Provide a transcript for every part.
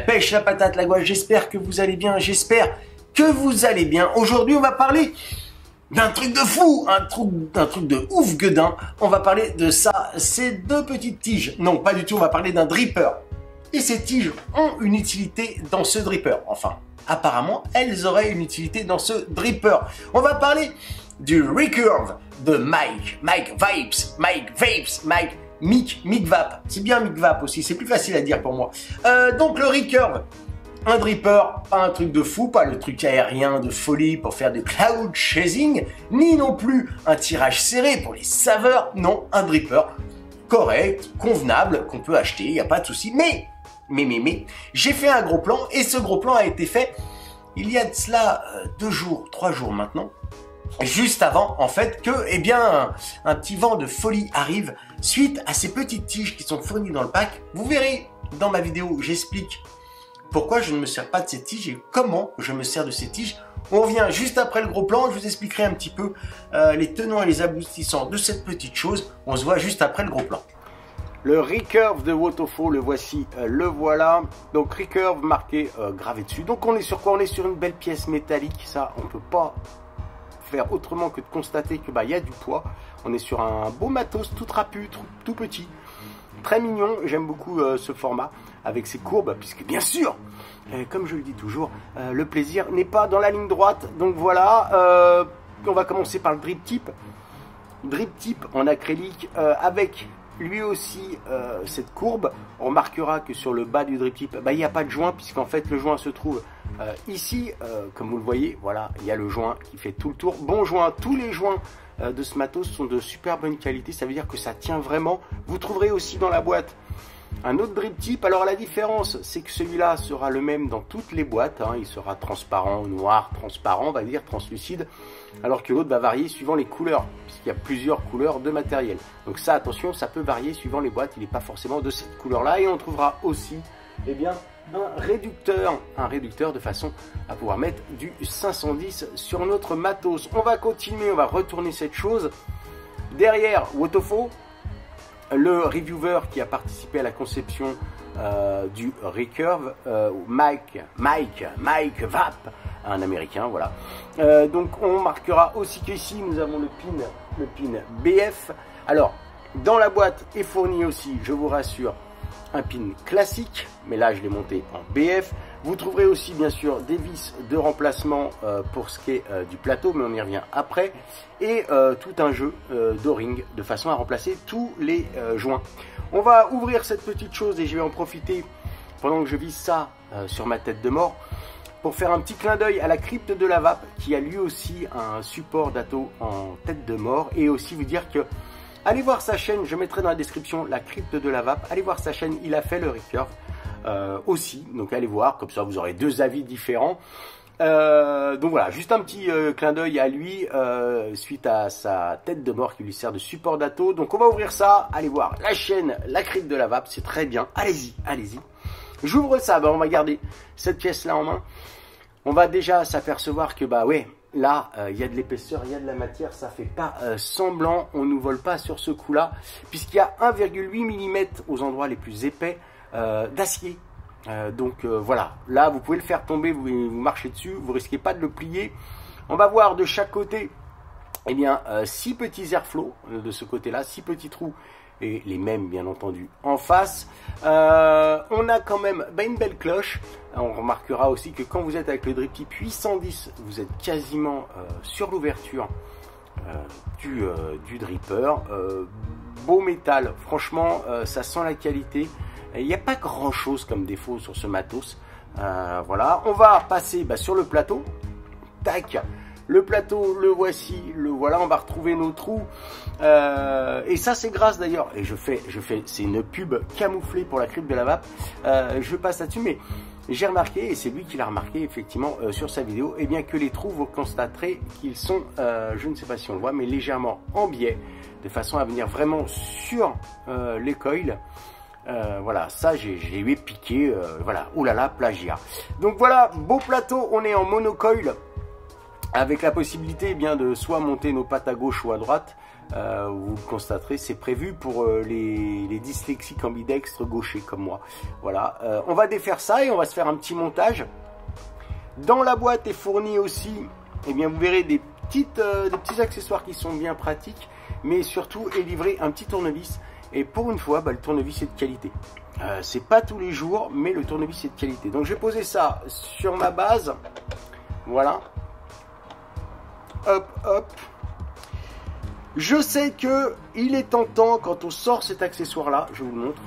pêche, la patate, la gouache. J'espère que vous allez bien, j'espère que vous allez bien. Aujourd'hui, on va parler d'un truc de fou, un truc de ouf gueudin. On va parler de ça, ces deux petites tiges. Non, pas du tout, on va parler d'un dripper. Et ces tiges ont une utilité dans ce dripper. Enfin, apparemment, elles auraient une utilité dans ce dripper. On va parler du Recurve de Mic Vape. C'est bien Mic Vape aussi, c'est plus facile à dire pour moi. Donc le Recurve, un dripper, pas un truc de fou, pas le truc aérien de folie pour faire du cloud chasing, ni non plus un tirage serré pour les saveurs, non, un dripper correct, convenable, qu'on peut acheter, il n'y a pas de souci, mais, j'ai fait un gros plan, et ce gros plan a été fait il y a de cela 3 jours maintenant, juste avant, en fait, que, eh bien, un petit vent de folie arrive suite à ces petites tiges qui sont fournies dans le pack. Vous verrez dans ma vidéo où j'explique pourquoi je ne me sers pas de ces tiges et comment je me sers de ces tiges. On revient juste après le gros plan, je vous expliquerai un petit peu les tenants et les aboutissants de cette petite chose. On se voit juste après le gros plan. Le Recurve de Wotofo, le voici, le voilà. Donc Recurve marqué, gravé dessus. Donc on est sur quoi? On est sur une belle pièce métallique, ça on peut pas faire autrement que de constater que y a du poids. On est sur un beau matos tout trapu, tout petit, très mignon. J'aime beaucoup ce format avec ses courbes, puisque bien sûr, comme je le dis toujours, le plaisir n'est pas dans la ligne droite. Donc voilà, on va commencer par le drip tip. Drip tip en acrylique avec lui aussi cette courbe. On remarquera que sur le bas du drip tip, il n'y a pas de joint, puisqu'en fait le joint se trouve ici, comme vous le voyez. Voilà, il y a le joint qui fait tout le tour. Bon joint, tous les joints de ce matos sont de super bonne qualité, ça veut dire que ça tient vraiment. Vous trouverez aussi dans la boîte un autre drip tip. Alors la différence, c'est que celui-là sera le même dans toutes les boîtes, hein. Il sera transparent, noir, transparent, on va dire translucide, alors que l'autre va varier suivant les couleurs, puisqu'il y a plusieurs couleurs de matériel. Donc ça, attention, ça peut varier suivant les boîtes, il n'est pas forcément de cette couleur-là. Et on trouvera aussi, eh bien, un réducteur de façon à pouvoir mettre du 510 sur notre matos. On va continuer, on va retourner cette chose. Derrière, Wotofo, le reviewer qui a participé à la conception du Recurve, Mike Vape, un américain, voilà. Donc on marquera aussi qu'ici nous avons le pin BF. Alors dans la boîte est fourni aussi, je vous rassure, un pin classique, mais là je l'ai monté en BF. Vous trouverez aussi bien sûr des vis de remplacement pour ce qui est du plateau, mais on y revient après, et tout un jeu d'O-ring de façon à remplacer tous les joints. On va ouvrir cette petite chose et je vais en profiter pendant que je vise ça sur ma tête de mort pour faire un petit clin d'œil à la crypte de la vape, qui a lui aussi un support d'Atto en tête de mort, et aussi vous dire que allez voir sa chaîne, je mettrai dans la description la crypte de la vape, allez voir sa chaîne, il a fait le Recurve aussi, donc allez voir, comme ça vous aurez deux avis différents. Donc voilà, juste un petit clin d'œil à lui suite à sa tête de mort qui lui sert de support d'Atto. Donc on va ouvrir ça, allez voir la chaîne, la crypte de la vape, c'est très bien, allez-y, allez-y. J'ouvre ça, on va garder cette pièce là en main. On va déjà s'apercevoir que ouais, là il y a de l'épaisseur, il y a de la matière, ça fait pas semblant, on nous vole pas sur ce coup là, puisqu'il y a 1,8 mm aux endroits les plus épais d'acier. Donc voilà, là vous pouvez le faire tomber, vous marchez dessus, vous risquez pas de le plier. On va voir de chaque côté, eh bien 6 petits airflows de ce côté là, 6 petits trous, et les mêmes bien entendu en face. On a quand même une belle cloche. On remarquera aussi que quand vous êtes avec le drip tip 810, vous êtes quasiment sur l'ouverture du dripper. Beau métal, franchement ça sent la qualité. Il n'y a pas grand chose comme défaut sur ce matos. Voilà, on va passer sur le plateau. Tac, le plateau, le voici, le voilà. On va retrouver nos trous. Et ça, c'est grâce d'ailleurs. Et c'est une pub camouflée pour la crypte de la vape. Je passe là-dessus, mais j'ai remarqué, et c'est lui qui l'a remarqué effectivement sur sa vidéo, et bien que les trous, vous constaterez qu'ils sont, je ne sais pas si on le voit, mais légèrement en biais, de façon à venir vraiment sur les coils. Voilà, ça j'ai eu piqué, voilà, oulala, plagiat. Donc voilà, beau plateau, on est en monocoil avec la possibilité de soit monter nos pattes à gauche ou à droite. vous le constaterez, c'est prévu pour les dyslexiques ambidextres gauchers comme moi. Voilà, on va défaire ça et on va se faire un petit montage. Dans la boîte est fourni aussi, eh bien, vous verrez des petits accessoires qui sont bien pratiques, mais surtout est livré un petit tournevis. Et pour une fois, le tournevis est de qualité. C'est pas tous les jours, mais le tournevis est de qualité. Donc je vais poser ça sur ma base. Voilà. Hop, hop. Je sais que il est tentant quand on sort cet accessoire-là, je vous le montre.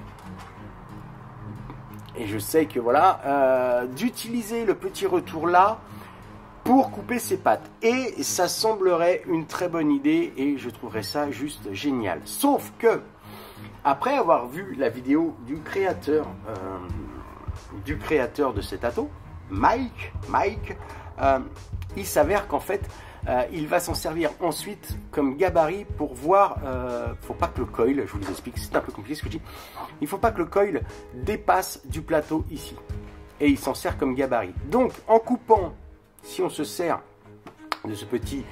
Et je sais que voilà, d'utiliser le petit retour là pour couper ses pattes. Et ça semblerait une très bonne idée et je trouverais ça juste génial. Sauf que, après avoir vu la vidéo du créateur de cet ato, Mike, il s'avère qu'en fait, il va s'en servir ensuite comme gabarit pour voir, faut pas que le coil, je vous explique, c'est un peu compliqué ce que je dis, il faut pas que le coil dépasse du plateau ici. Et il s'en sert comme gabarit. Donc en coupant, si on se sert de ce petit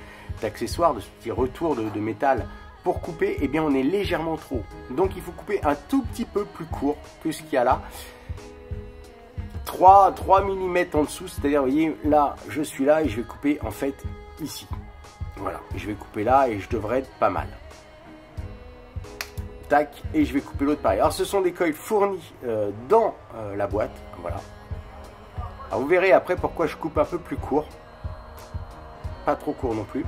accessoire, de ce petit retour de métal pour couper, eh bien on est légèrement trop. Donc il faut couper un tout petit peu plus court que ce qu'il y a là. 3 mm en dessous, c'est-à-dire, vous voyez, là, je suis là et je vais couper en fait ici. Voilà, je vais couper là et je devrais être pas mal. Tac, et je vais couper l'autre pareil. Alors ce sont des coils fournis dans la boîte, voilà. Alors vous verrez après pourquoi je coupe un peu plus court. Pas trop court non plus.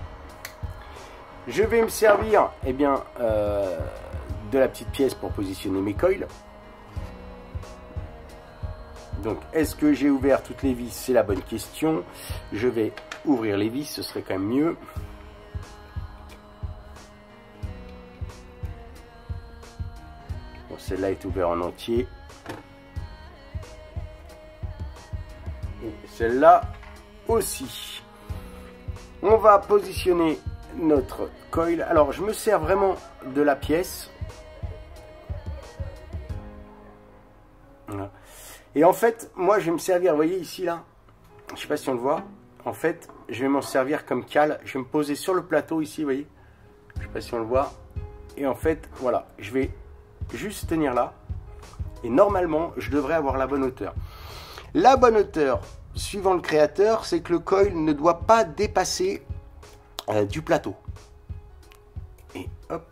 Je vais me servir, eh bien, de la petite pièce pour positionner mes coils. Donc, est-ce que j'ai ouvert toutes les vis? C'est la bonne question. Je vais ouvrir les vis, ce serait quand même mieux. Bon, celle-là est ouverte en entier. Et celle-là aussi. On va positionner notre coil. Alors, je me sers vraiment de la pièce. Voilà. Et en fait, moi, je vais me servir, vous voyez ici, là, je ne sais pas si on le voit, en fait, je vais m'en servir comme cale. Je vais me poser sur le plateau ici, vous voyez, je ne sais pas si on le voit. Et en fait, voilà, je vais juste tenir là. Et normalement, je devrais avoir la bonne hauteur. La bonne hauteur, suivant le créateur, c'est que le coil ne doit pas dépasser du plateau. Et hop.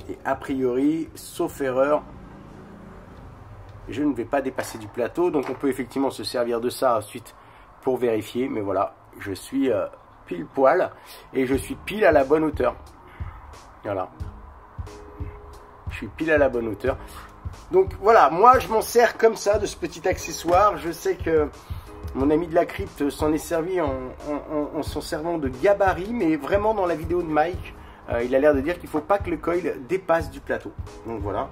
Et a priori, sauf erreur, je ne vais pas dépasser du plateau. Donc on peut effectivement se servir de ça ensuite pour vérifier. Mais voilà, je suis pile poil et je suis pile à la bonne hauteur. Voilà. Je suis pile à la bonne hauteur. Donc voilà, moi je m'en sers comme ça de ce petit accessoire. Je sais que mon ami de la crypte s'en est servi en s'en servant de gabarit, mais vraiment dans la vidéo de Mike, il a l'air de dire qu'il ne faut pas que le coil dépasse du plateau. Donc voilà.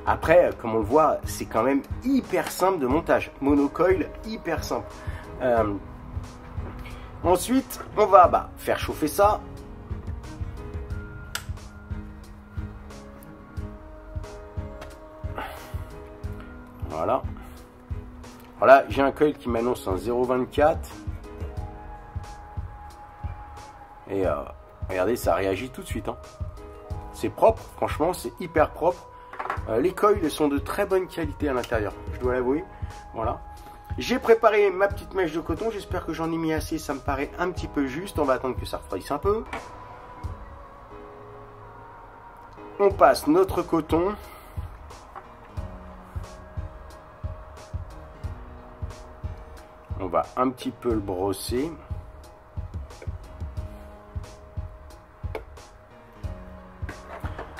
Après, comme on le voit, c'est quand même hyper simple de montage. Monocoil, hyper simple. Ensuite, on va faire chauffer ça. Voilà. Alors là, j'ai un coil qui m'annonce un 0,24. Et regardez, ça réagit tout de suite. Hein. C'est propre, franchement, c'est hyper propre. Les coils sont de très bonne qualité à l'intérieur, je dois l'avouer. Voilà. J'ai préparé ma petite mèche de coton. J'espère que j'en ai mis assez. Ça me paraît un petit peu juste. On va attendre que ça refroidisse un peu. On passe notre coton. On va un petit peu le brosser.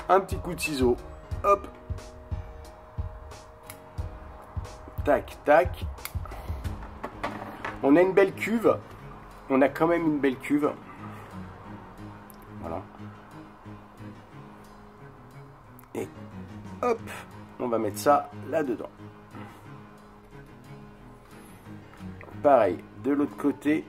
Un petit coup de ciseau. Hop. Tac, tac. On a une belle cuve. On a quand même une belle cuve. Voilà. Et hop. On va mettre ça là-dedans. Pareil, de l'autre côté.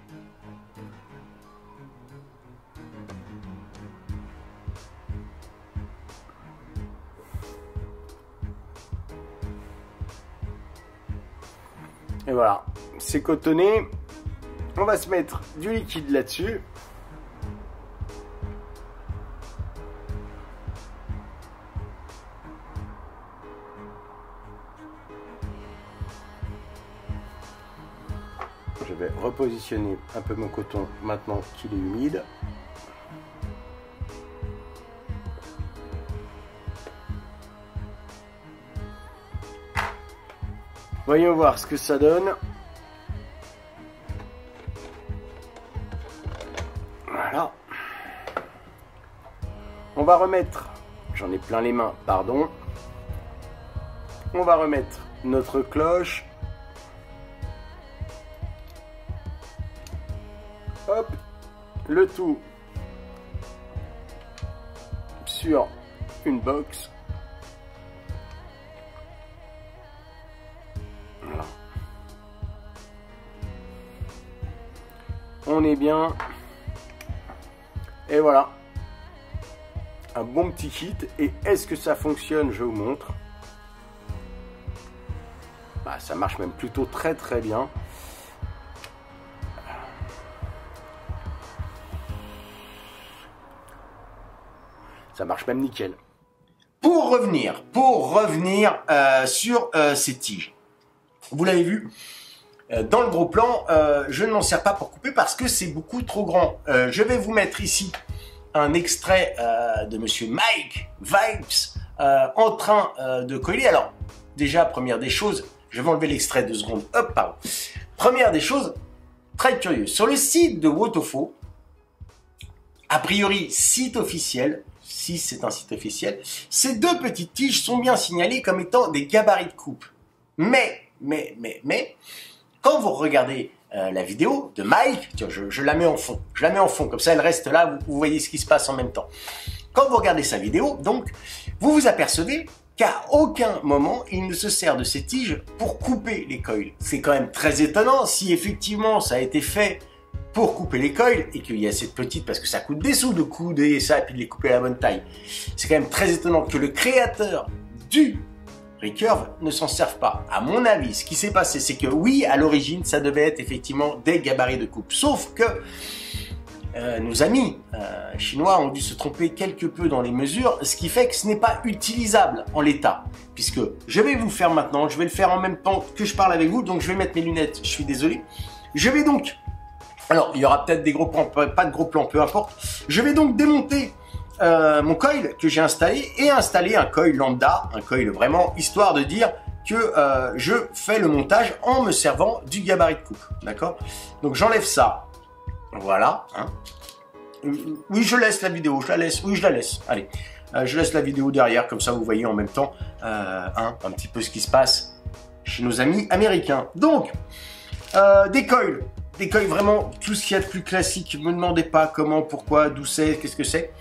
Et voilà, c'est cotonné. On va se mettre du liquide là-dessus. Je vais repositionner un peu mon coton maintenant qu'il est humide. Voyons voir ce que ça donne. Voilà. On va remettre, j'en ai plein les mains, pardon. On va remettre notre cloche. Hop, le tout sur une box. Voilà. On est bien. Et voilà. Un bon petit kit. Et est-ce que ça fonctionne? Je vous montre. Bah, ça marche même plutôt très très bien. Ça marche même nickel. Pour revenir sur ces tiges. Vous l'avez vu, dans le gros plan, je ne m'en sers pas pour couper parce que c'est beaucoup trop grand. Je vais vous mettre ici un extrait de Monsieur Mike Vibes en train de coller. Alors, déjà, première des choses, je vais enlever l'extrait 2 secondes. Hop, pardon. Première des choses, très curieux. Sur le site de Wotofo, a priori, site officiel, si c'est un site officiel, ces 2 petites tiges sont bien signalées comme étant des gabarits de coupe. Mais, quand vous regardez la vidéo de Mike, tiens, je la mets en fond, comme ça elle reste là, vous voyez ce qui se passe en même temps. Quand vous regardez sa vidéo, donc, vous vous apercevez qu'à aucun moment il ne se sert de ces tiges pour couper les coils. C'est quand même très étonnant si effectivement ça a été fait pour couper les coils et qu'il y a cette petite, parce que ça coûte des sous de couder ça et puis de les couper à la bonne taille. C'est quand même très étonnant que le créateur du Recurve ne s'en serve pas. À mon avis, ce qui s'est passé, c'est que oui, à l'origine, ça devait être effectivement des gabarits de coupe. Sauf que nos amis chinois ont dû se tromper quelque peu dans les mesures, ce qui fait que ce n'est pas utilisable en l'état. Puisque je vais vous faire maintenant, je vais le faire en même temps que je parle avec vous, donc je vais mettre mes lunettes, je suis désolé. Je vais donc... Alors, il y aura peut-être des gros plans, pas de gros plans, peu importe. Je vais donc démonter mon coil que j'ai installé et installer un coil lambda, un coil vraiment, histoire de dire que je fais le montage en me servant du gabarit de coupe. D'accord? Donc, j'enlève ça. Voilà. Hein. Oui, je laisse la vidéo, je la laisse. Oui, je la laisse. Allez, je laisse la vidéo derrière, comme ça vous voyez en même temps un petit peu ce qui se passe chez nos amis américains. Donc, des coils vraiment, tout ce qu'il y a de plus classique. Ne me demandez pas comment, pourquoi, d'où c'est, qu'est-ce que c'est.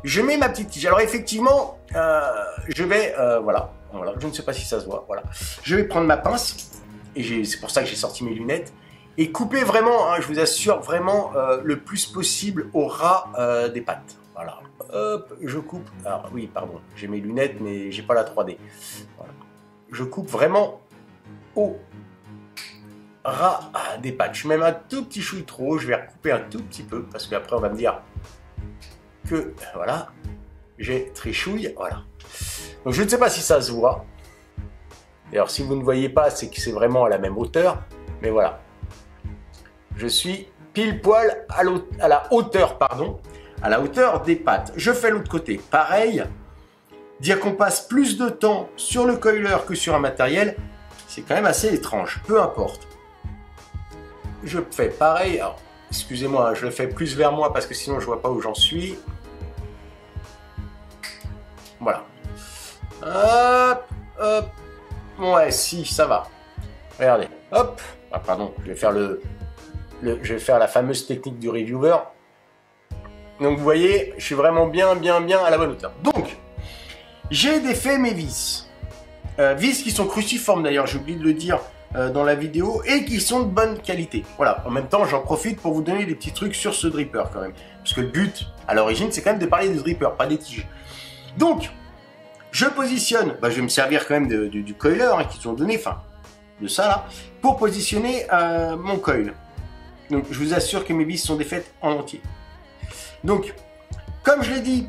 Je mets ma petite tige. Alors effectivement, je vais, voilà, je ne sais pas si ça se voit, voilà. Je vais prendre ma pince, et c'est pour ça que j'ai sorti mes lunettes, et couper vraiment, hein, je vous assure, vraiment le plus possible au ras des pattes. Voilà, hop, je coupe. Alors oui, pardon, j'ai mes lunettes, mais j'ai pas la 3D. Voilà. Je coupe vraiment au ras des pattes. Je suis même un tout petit chouille trop, je vais recouper un tout petit peu, parce qu'après on va me dire que, voilà, j'ai trichouille, voilà. Donc je ne sais pas si ça se voit. D'ailleurs, si vous ne voyez pas, c'est que c'est vraiment à la même hauteur, mais voilà. Je suis pile poil à la hauteur, pardon, à la hauteur des pattes. Je fais l'autre côté, pareil. Dire qu'on passe plus de temps sur le coiler que sur un matériel, c'est quand même assez étrange, peu importe. Je fais pareil, alors, excusez-moi, je le fais plus vers moi parce que sinon je vois pas où j'en suis. Voilà. Hop, hop. Ouais, si, ça va. Regardez, hop. Ah, pardon, je vais faire je vais faire la fameuse technique du reviewer. Donc vous voyez, je suis vraiment bien à la bonne hauteur. Donc, j'ai défait mes vis. Vis qui sont cruciformes d'ailleurs, j'ai oublié de le dire dans la vidéo, et qui sont de bonne qualité. Voilà, en même temps, j'en profite pour vous donner des petits trucs sur ce dripper quand même. Parce que le but, à l'origine, c'est quand même de parler des drippers, pas des tiges. Donc, je positionne, je vais me servir quand même du coiler qu'ils ont donné, enfin, de ça là, pour positionner mon coil. Donc je vous assure que mes vis sont défaites en entier. Donc, comme je l'ai dit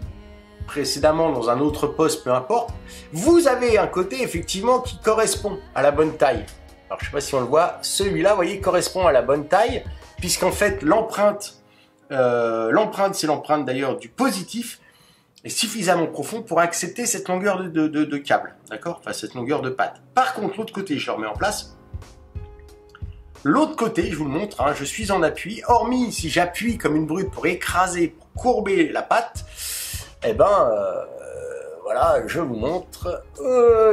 précédemment dans un autre post, peu importe, vous avez un côté effectivement qui correspond à la bonne taille. Alors je ne sais pas si on le voit, celui-là, vous voyez, correspond à la bonne taille, puisqu'en fait l'empreinte, c'est l'empreinte d'ailleurs du positif, est suffisamment profond pour accepter cette longueur de câble, d'accord? Enfin, cette longueur de patte. Par contre, l'autre côté, je le remets en place. L'autre côté, je vous le montre, hein, je suis en appui. Hormis si j'appuie comme une brute pour écraser, pour courber la patte, eh ben, voilà, je vous montre.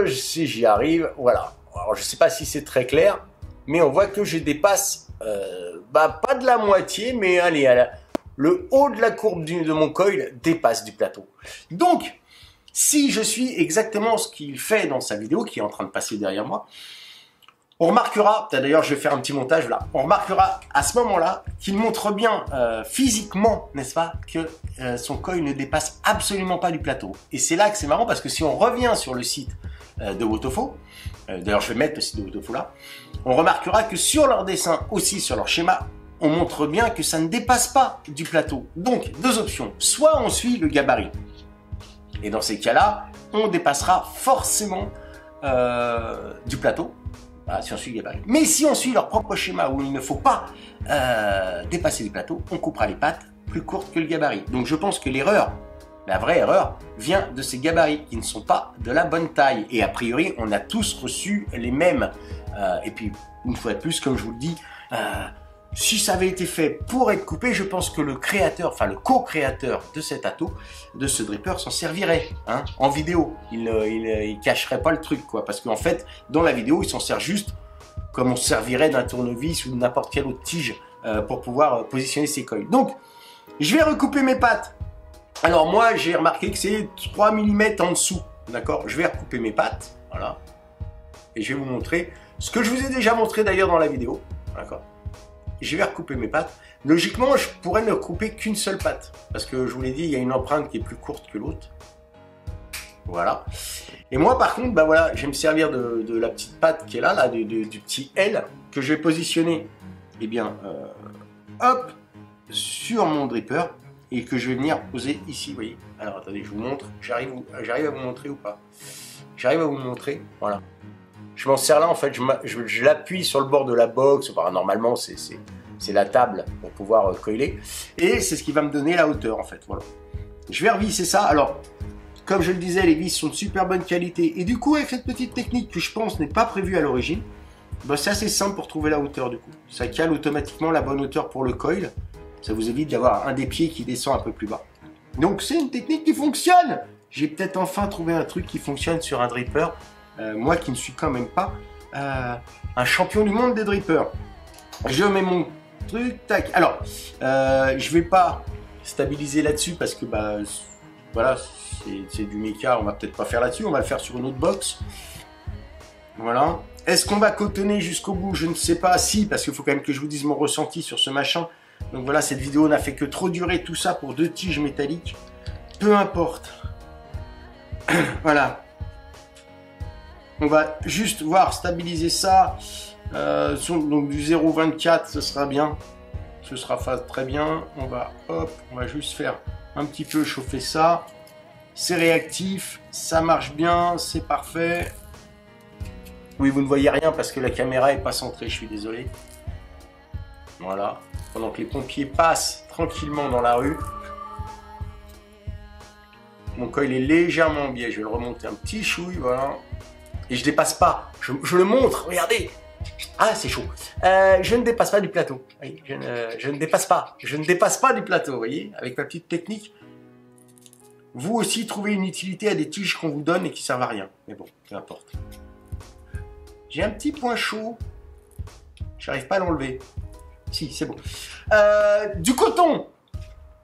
Si j'y arrive, voilà. Alors, je ne sais pas si c'est très clair, mais on voit que je dépasse, pas de la moitié, mais allez, le haut de la courbe de mon coil dépasse du plateau. Donc, si je suis exactement ce qu'il fait dans sa vidéo, qui est en train de passer derrière moi, on remarquera, d'ailleurs je vais faire un petit montage là, on remarquera à ce moment-là qu'il montre bien physiquement, n'est-ce pas, que son coil ne dépasse absolument pas du plateau. Et c'est là que c'est marrant parce que si on revient sur le site de Wotofo, d'ailleurs je vais mettre le site de Wotofo là, on remarquera que sur leur dessin, aussi sur leur schéma, on montre bien que ça ne dépasse pas du plateau. Donc, deux options. Soit on suit le gabarit. Et dans ces cas-là, on dépassera forcément du plateau. Voilà, si on suit le gabarit. Mais si on suit leur propre schéma où il ne faut pas dépasser du plateau, on coupera les pattes plus courtes que le gabarit. Donc je pense que l'erreur, la vraie erreur, vient de ces gabarits qui ne sont pas de la bonne taille. Et a priori, on a tous reçu les mêmes. Et puis, une fois de plus, comme je vous le dis, si ça avait été fait pour être coupé, je pense que le créateur, enfin le co-créateur de cet ato, de ce dripper, s'en servirait hein, en vidéo. Il cacherait pas le truc, quoi. Parce qu'en fait, dans la vidéo, il s'en sert juste comme on se servirait d'un tournevis ou de n'importe quelle autre tige pour pouvoir positionner ses coils. Donc, je vais recouper mes pattes. Alors moi, j'ai remarqué que c'est 3 mm en dessous. D'accord? Je vais recouper mes pattes. Voilà. Et je vais vous montrer ce que je vous ai déjà montré d'ailleurs dans la vidéo. D'accord? Je vais recouper mes pattes. Logiquement, je pourrais ne couper qu'une seule patte. Parce que je vous l'ai dit, il y a une empreinte qui est plus courte que l'autre. Voilà. Et moi, par contre, bah voilà, je vais me servir de la petite patte qui est là, du petit L, que je vais positionner, eh bien, hop, sur mon dripper, et que je vais venir poser ici, vous voyez. Alors, attendez, je vous montre. J'arrive à vous montrer ou pas? J'arrive à vous montrer, voilà. Je m'en sers là, en fait, je l'appuie sur le bord de la box, enfin, normalement, c'est la table pour pouvoir coiler, et c'est ce qui va me donner la hauteur, en fait, voilà. Je vais revisser ça, alors, comme je le disais, les vis sont de super bonne qualité, et du coup, avec cette petite technique que je pense n'est pas prévue à l'origine, bah, c'est assez simple pour trouver la hauteur, du coup. Ça cale automatiquement la bonne hauteur pour le coil, ça vous évite d'avoir un des pieds qui descend un peu plus bas. Donc, c'est une technique qui fonctionne. J'ai peut-être enfin trouvé un truc qui fonctionne sur un dripper, moi qui ne suis quand même pas un champion du monde des drippers. Je mets mon truc, tac. Alors, je vais pas stabiliser là-dessus parce que bah voilà, c'est du méca, on va peut-être pas faire là-dessus, on va le faire sur une autre box. Voilà. Est-ce qu'on va cotonner jusqu'au bout? Je ne sais pas. Si, parce qu'il faut quand même que je vous dise mon ressenti sur ce machin. Donc voilà, cette vidéo n'a fait que trop durer, tout ça pour 2 tiges métalliques. Peu importe. Voilà. On va juste voir stabiliser ça. Donc du 0,24, ce sera bien. Ce sera très bien. On va juste faire un petit peu chauffer ça. C'est réactif, ça marche bien, c'est parfait. Oui, vous ne voyez rien parce que la caméra est pas centrée, je suis désolé. Voilà. Pendant que les pompiers passent tranquillement dans la rue. Mon coil est légèrement biais. Je vais le remonter un petit chouille, voilà. Et je dépasse pas. Je le montre, regardez. Ah, c'est chaud. Je ne dépasse pas du plateau. Oui, je ne dépasse pas. Je ne dépasse pas du plateau, vous voyez, avec ma petite technique. Vous aussi, trouvez une utilité à des tiges qu'on vous donne et qui servent à rien. Mais bon, peu importe. J'ai un petit point chaud. J'arrive pas à l'enlever. Si, c'est bon. Du coton.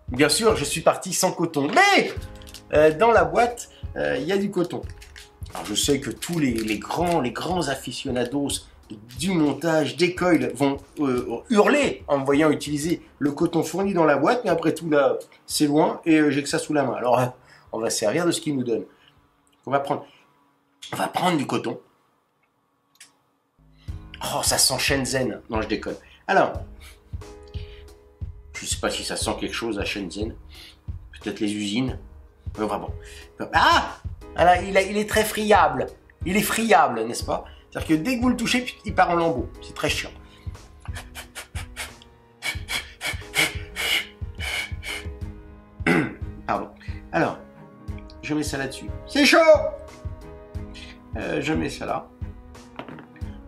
Bien sûr, je suis parti sans coton. Mais dans la boîte, il y a du coton. Alors, je sais que tous les grands aficionados du montage, des coils vont hurler en me voyant utiliser le coton fourni dans la boîte, mais après tout là, c'est loin et j'ai que ça sous la main. Alors, on va servir de ce qu'ils nous donnent. On va prendre du coton. Oh, ça sent Shenzhen. Non, je déconne. Alors, pas si ça sent quelque chose à Shenzhen. Peut-être les usines. Mais enfin bon. Ah, alors, il est très friable. Il est friable, n'est-ce pas? C'est-à-dire que dès que vous le touchez, il part en lambeaux. C'est très chiant. Pardon. Alors, je mets ça là-dessus. C'est chaud! Je mets ça là.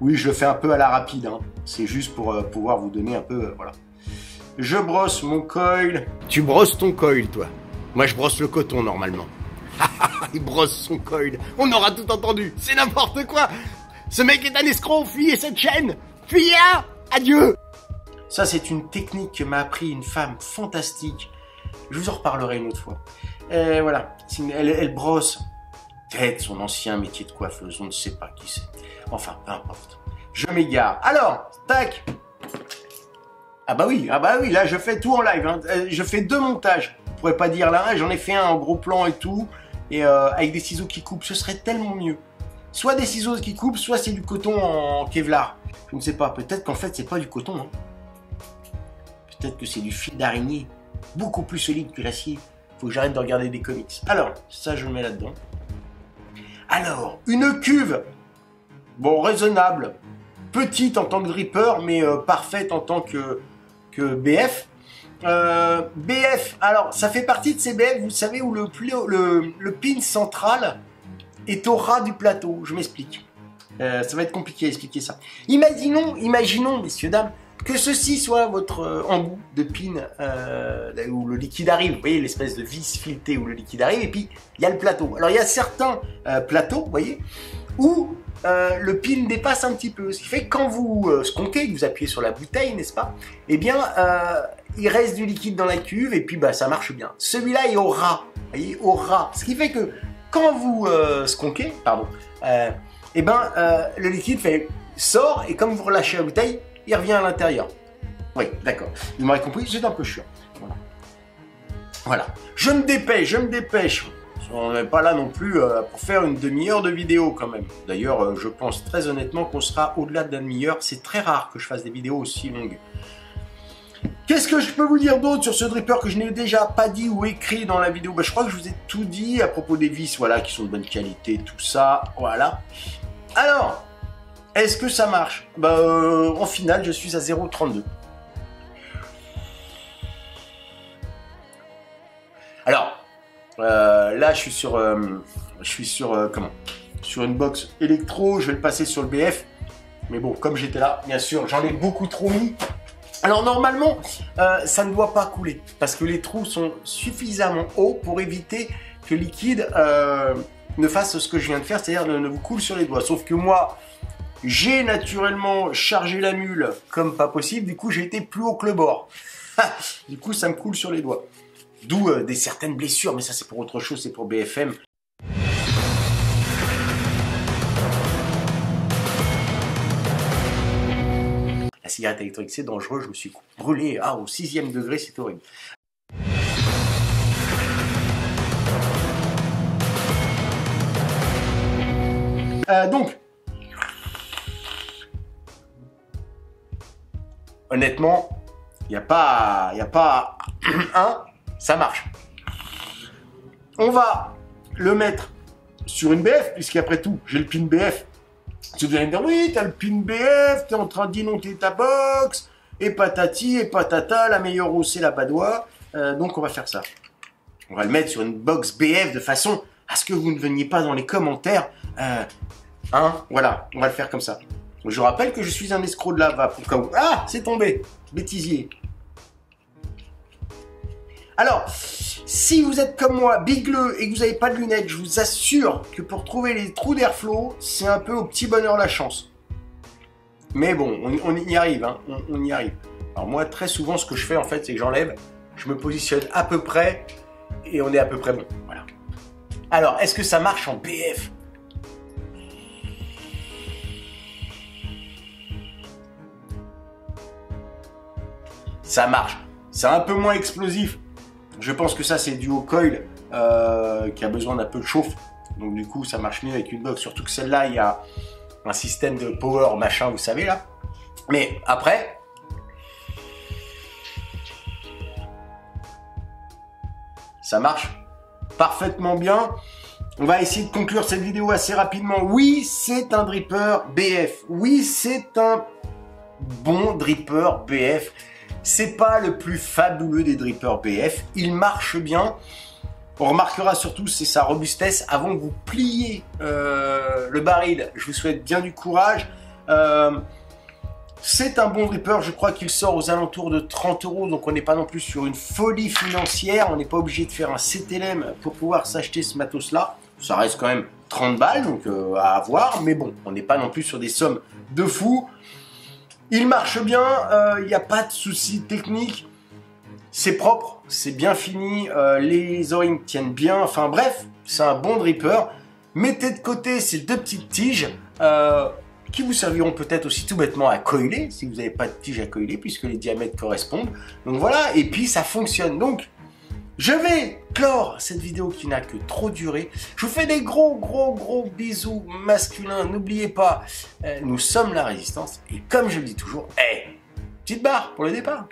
Oui, je le fais un peu à la rapide. Hein. C'est juste pour pouvoir vous donner un peu... voilà. Je brosse mon coil. Tu brosses ton coil, toi. Moi, je brosse le coton, normalement. Il brosse son coil. On aura tout entendu. C'est n'importe quoi. Ce mec est un escroc. Fuyez cette chaîne. Fuyez-la. Adieu. Ça, c'est une technique que m'a appris une femme fantastique. Je vous en reparlerai une autre fois. Voilà. Elle brosse. Peut-être son ancien métier de coiffeuse. On ne sait pas qui c'est. Enfin, peu importe. Je m'égare. Alors, tac. Ah bah oui, là, je fais tout en live. Hein. Je fais 2 montages. Je pourrais pas dire là, j'en ai fait un en gros plan et tout. Et avec des ciseaux qui coupent, ce serait tellement mieux. Soit des ciseaux qui coupent, soit c'est du coton en Kevlar. Je ne sais pas, peut-être qu'en fait c'est pas du coton. Hein. Peut-être que c'est du fil d'araignée, beaucoup plus solide que l'acier. Faut que j'arrête de regarder des comics. Alors, ça je le mets là-dedans. Alors, une cuve. Bon, raisonnable. Petite en tant que dripper, mais parfaite en tant que BF. BF, alors ça fait partie de ces BF, vous savez, où le pin central est au ras du plateau. Je m'explique. Ça va être compliqué à expliquer ça. Imaginons, messieurs, dames, que ceci soit votre embout de pin où le liquide arrive. Vous voyez l'espèce de vis filetée où le liquide arrive, et puis il y a le plateau. Alors il y a certains plateaux, vous voyez, où le pin dépasse un petit peu. Ce qui fait que quand vous sconkez, que vous appuyez sur la bouteille, n'est-ce pas? Eh bien, il reste du liquide dans la cuve et puis bah, ça marche bien. Celui-là est au ras. Vous voyez, au ras. Ce qui fait que quand vous skonkez, pardon, eh ben, le liquide sort et comme vous relâchez la bouteille, il revient à l'intérieur. Oui, d'accord. Vous m'aurez compris, c'est un peu chiant. Voilà. Je me dépêche. On n'est pas là non plus pour faire une demi-heure de vidéo quand même. D'ailleurs, je pense très honnêtement qu'on sera au-delà de la demi-heure. C'est très rare que je fasse des vidéos aussi longues. Qu'est-ce que je peux vous dire d'autre sur ce dripper que je n'ai déjà pas dit ou écrit dans la vidéo? Bah, je crois que je vous ai tout dit à propos des vis, voilà, qui sont de bonne qualité, tout ça, voilà. Alors, est-ce que ça marche? Bah, en finale, je suis à 0,32. Alors, là, je suis sur une box électro. Je vais le passer sur le BF. Mais bon, comme j'étais là, bien sûr, j'en ai beaucoup trop mis. Alors normalement, ça ne doit pas couler parce que les trous sont suffisamment hauts pour éviter que le liquide ne fasse ce que je viens de faire, c'est-à-dire ne vous coule sur les doigts. Sauf que moi, j'ai naturellement chargé la mule comme pas possible. Du coup, j'ai été plus haut que le bord. Du coup, ça me coule sur les doigts. D'où des certaines blessures, mais ça c'est pour autre chose, c'est pour BFM. La cigarette électronique c'est dangereux, je me suis brûlé au 6e degré, c'est horrible. Donc, honnêtement, il n'y a pas ça marche. On va le mettre sur une BF, puisqu'après tout, j'ai le pin BF. Si vous allez me dire, oui, t'as le pin BF, t'es en train d'inonder ta box, et patati et patata, la meilleure eau, c'est la badoie. Donc, on va faire ça. On va le mettre sur une box BF de façon à ce que vous ne veniez pas dans les commentaires. Voilà, on va le faire comme ça. Je rappelle que je suis un escroc de lava. Pour cas où... Ah, c'est tombé. Bêtisier. Alors, si vous êtes comme moi, bigleux, et que vous n'avez pas de lunettes, je vous assure que pour trouver les trous d'airflow, c'est un peu au petit bonheur la chance. Mais bon, on y arrive, hein, on y arrive. Alors moi, très souvent, ce que je fais, en fait, c'est que j'enlève, je me positionne à peu près, et on est à peu près bon. Voilà. Alors, est-ce que ça marche en BF? Ça marche. C'est un peu moins explosif. Je pense que ça, c'est dû au coil qui a besoin d'un peu de chauffe. Donc du coup, ça marche mieux avec une box. Surtout que celle-là, il y a un système de power, machin, vous savez, là. Mais après, ça marche parfaitement bien. On va essayer de conclure cette vidéo assez rapidement. Oui, c'est un dripper BF. Oui, c'est un bon dripper BF. C'est pas le plus fabuleux des drippers BF. Il marche bien. On remarquera surtout c'est sa robustesse. Avant que vous pliez le baril, je vous souhaite bien du courage. C'est un bon dripper, je crois qu'il sort aux alentours de 30 €, donc on n'est pas non plus sur une folie financière. On n'est pas obligé de faire un CTLM pour pouvoir s'acheter ce matos-là. Ça reste quand même 30 balles, donc à avoir, mais bon, on n'est pas non plus sur des sommes de fou. Il marche bien, il n'y a pas de soucis techniques. C'est propre, c'est bien fini, les o-rings tiennent bien, enfin bref, c'est un bon dripper. Mettez de côté ces deux petites tiges qui vous serviront peut-être aussi tout bêtement à coiler, si vous n'avez pas de tige à coiler, puisque les diamètres correspondent. Donc voilà, et puis ça fonctionne. Donc, je vais clore cette vidéo qui n'a que trop duré. Je vous fais des gros bisous masculins. N'oubliez pas, nous sommes la résistance. Et comme je le dis toujours, petite barre pour le départ.